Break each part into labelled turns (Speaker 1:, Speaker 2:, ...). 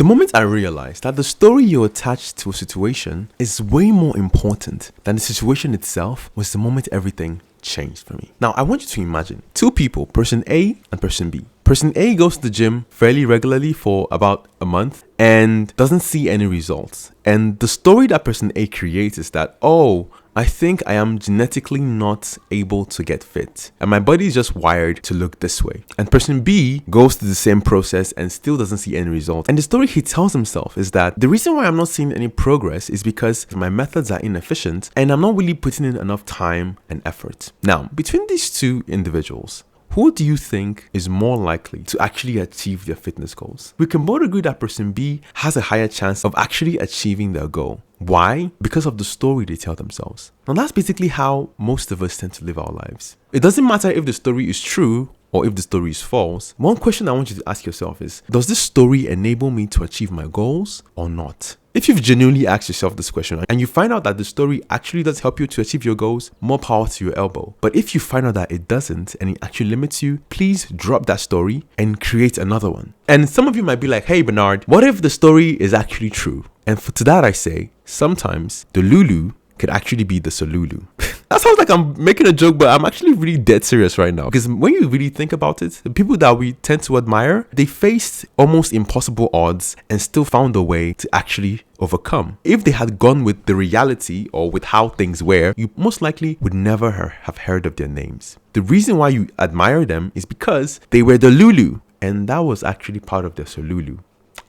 Speaker 1: The moment I realized that the story you attach to a situation is way more important than the situation itself was the moment everything changed for me. Now, I want you to imagine two people, person A and person B. Person A goes to the gym fairly regularly for about a month and doesn't see any results. And the story that person A creates is that, oh, I think I am genetically not able to get fit and my body is just wired to look this way. And person B goes through the same process and still doesn't see any results. And the story he tells himself is that the reason why I'm not seeing any progress is because my methods are inefficient and I'm not really putting in enough time and effort. Now, between these two individuals, who do you think is more likely to actually achieve their fitness goals? We can both agree that person B has a higher chance of actually achieving their goal. Why? Because of the story they tell themselves. Now that's basically how most of us tend to live our lives. It doesn't matter if the story is true or if the story is false. One question I want you to ask yourself is, does this story enable me to achieve my goals or not? If you've genuinely asked yourself this question and you find out that the story actually does help you to achieve your goals, more power to your elbow. But if you find out that it doesn't and it actually limits you, please drop that story and create another one. And some of you might be like, hey Bernard, what if the story is actually true? And to that I say, sometimes the Lulu could actually be the Solulu. That sounds like I'm making a joke, but I'm actually really dead serious right now. Because when you really think about it, the people that we tend to admire, they faced almost impossible odds and still found a way to actually overcome. If they had gone with the reality or with how things were, you most likely would never have heard of their names. The reason why you admire them is because they were the Lulu, and that was actually part of their Solulu.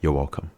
Speaker 1: You're welcome.